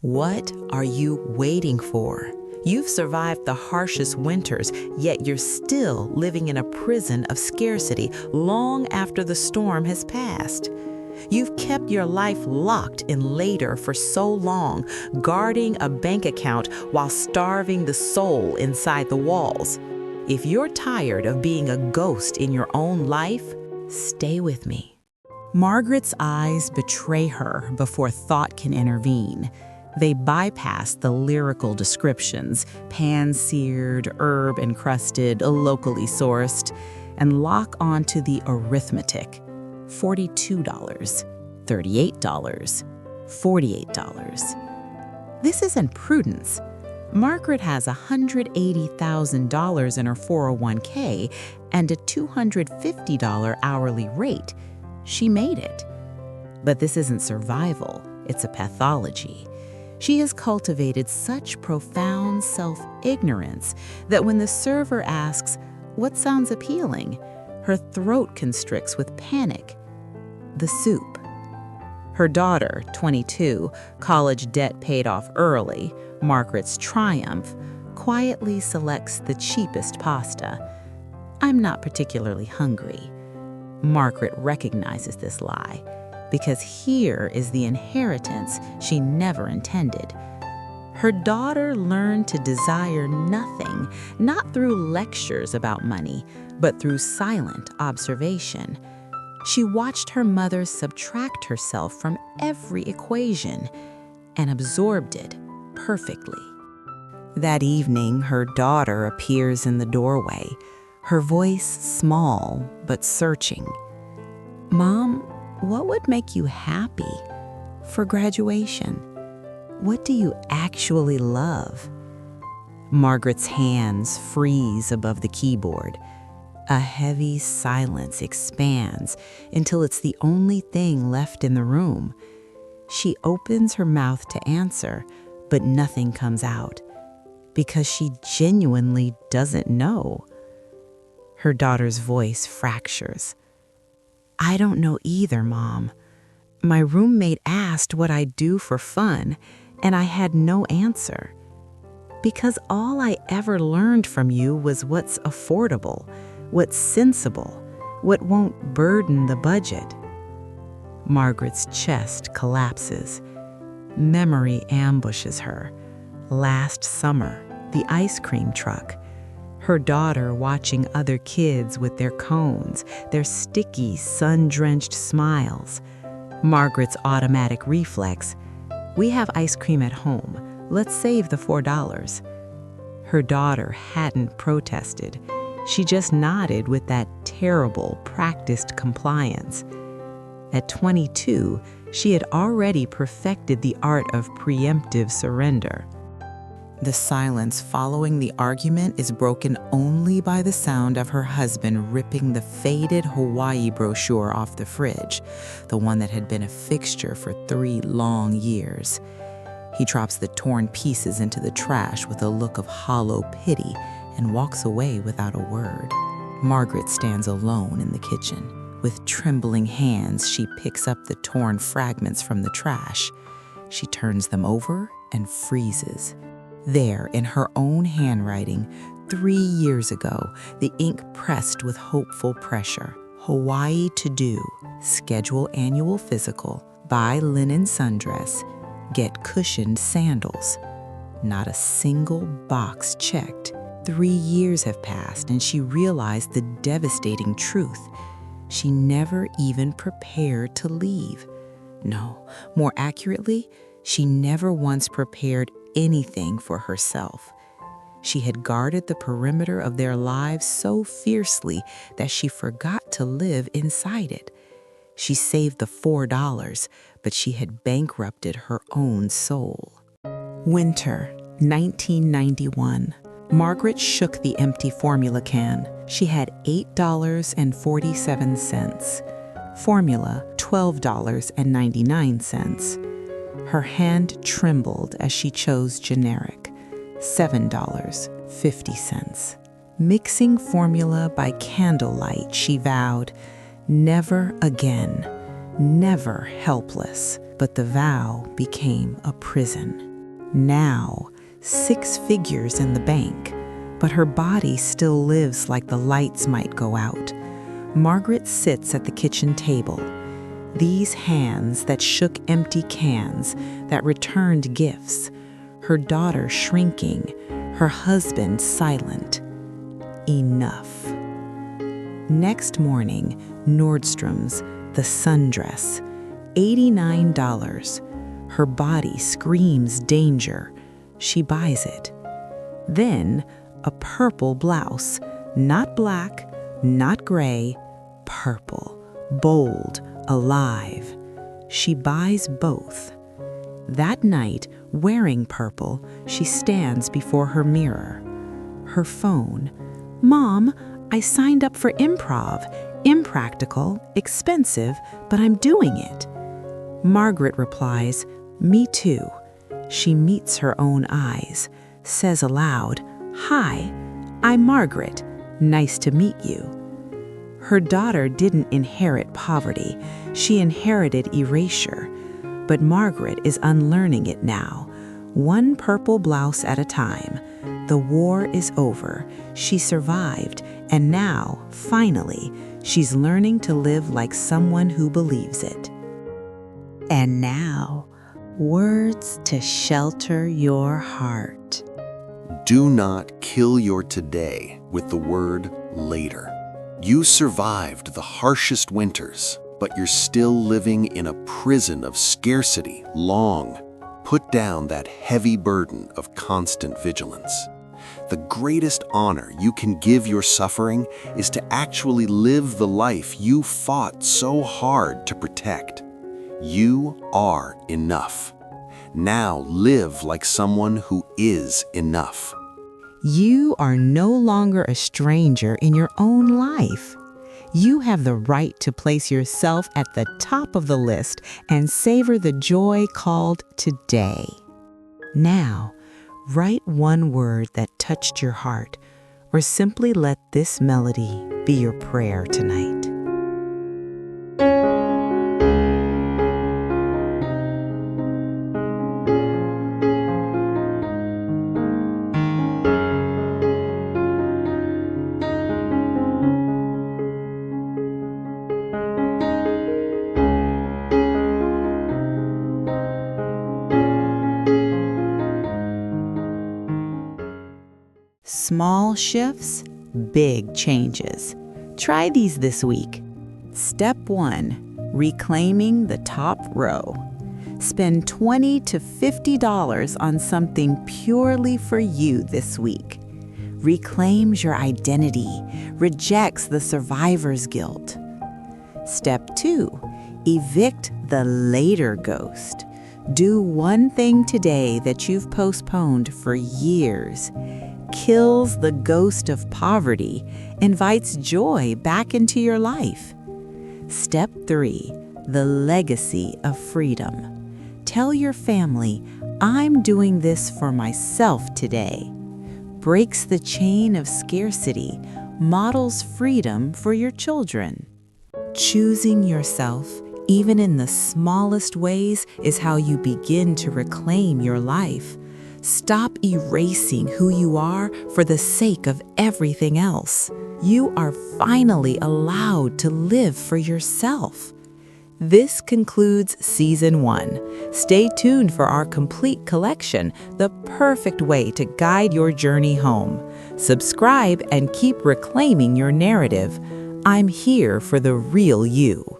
What are you waiting for? You've survived the harshest winters, yet you're still living in a prison of scarcity long after the storm has passed. You've kept your life locked in later for so long, guarding a bank account while starving the soul inside the walls. If you're tired of being a ghost in your own life, stay with me. Margaret's eyes betray her before thought can intervene. They bypass the lyrical descriptions, pan-seared, herb-encrusted, locally sourced, and lock onto the arithmetic. $42, $38, $48. This isn't prudence. Margaret has $180,000 in her 401k and a $250 hourly rate. She made it. But this isn't survival, it's a pathology. She has cultivated such profound self-ignorance that when the server asks, "What sounds appealing?" her throat constricts with panic. The soup. Her daughter, 22, college debt paid off early, Margaret's triumph, quietly selects the cheapest pasta. "I'm not particularly hungry." Margaret recognizes this lie, because here is the inheritance she never intended. Her daughter learned to desire nothing, not through lectures about money, but through silent observation. She watched her mother subtract herself from every equation and absorbed it perfectly. That evening, her daughter appears in the doorway, her voice small but searching. "Mom, what would make you happy for graduation? What do you actually love?" Margaret's hands freeze above the keyboard. A heavy silence expands until it's the only thing left in the room. She opens her mouth to answer, but nothing comes out, because she genuinely doesn't know. Her daughter's voice fractures. "I don't know either, Mom. My roommate asked what I do for fun, and I had no answer. Because all I ever learned from you was what's affordable, what's sensible, what won't burden the budget." Margaret's chest collapses. Memory ambushes her. Last summer, the ice cream truck. Her daughter watching other kids with their cones, their sticky, sun-drenched smiles. Margaret's automatic reflex: "We have ice cream at home. Let's save the $4. Her daughter hadn't protested. She just nodded with that terrible, practiced compliance. At 22, she had already perfected the art of preemptive surrender. The silence following the argument is broken only by the sound of her husband ripping the faded Hawaii brochure off the fridge, the one that had been a fixture for 3 long years. He drops the torn pieces into the trash with a look of hollow pity and walks away without a word. Margaret stands alone in the kitchen. With trembling hands, she picks up the torn fragments from the trash. She turns them over and freezes. There, in her own handwriting, 3 years ago, the ink pressed with hopeful pressure. Hawaii to do. Schedule annual physical. Buy linen sundress. Get cushioned sandals. Not a single box checked. 3 years have passed, and she realized the devastating truth. She never even prepared to leave. No, more accurately, she never once prepared anything for herself. She had guarded the perimeter of their lives so fiercely that she forgot to live inside it. She saved the $4, but she had bankrupted her own soul. Winter, 1991. Margaret shook the empty formula can. She had $8.47. Formula, $12.99. Her hand trembled as she chose generic, $7.50. Mixing formula by candlelight, she vowed, never again, never helpless. But the vow became a prison. Now, 6 figures in the bank, but her body still lives like the lights might go out. Margaret sits at the kitchen table. These hands that shook empty cans, that returned gifts. Her daughter shrinking, her husband silent. Enough. Next morning, Nordstrom's, the sundress, $89. Her body screams danger. She buys it. Then, a purple blouse, not black, not gray, purple, bold, alive. She buys both. That night, wearing purple, she stands before her mirror. Her phone. "Mom, I signed up for improv. Impractical, expensive, but I'm doing it." Margaret replies, "Me too." She meets her own eyes, says aloud, "Hi, I'm Margaret. Nice to meet you." Her daughter didn't inherit poverty. She inherited erasure. But Margaret is unlearning it now, one purple blouse at a time. The war is over. She survived, and now, finally, she's learning to live like someone who believes it. And now, words to shelter your heart. Do not kill your today with the word later. You survived the harshest winters, but you're still living in a prison of scarcity long. Put down that heavy burden of constant vigilance. The greatest honor you can give your suffering is to actually live the life you fought so hard to protect. You are enough. Now live like someone who is enough. You are no longer a stranger in your own life. You have the right to place yourself at the top of the list and savor the joy called today. Now, write one word that touched your heart, or simply let this melody be your prayer tonight. Small shifts, big changes. Try these this week. Step 1, reclaiming the top row. Spend $20 to $50 on something purely for you this week. Reclaims your identity, rejects the survivor's guilt. Step 2, evict the later ghost. Do one thing today that you've postponed for years. Kills the ghost of poverty, invites joy back into your life. Step 3, the legacy of freedom. Tell your family, I'm doing this for myself today. Breaks the chain of scarcity, models freedom for your children. Choosing yourself, even in the smallest ways, is how you begin to reclaim your life. Stop erasing who you are for the sake of everything else. You are finally allowed to live for yourself. This concludes Season 1. Stay tuned for our complete collection, the perfect way to guide your journey home. Subscribe and keep reclaiming your narrative. I'm here for the real you.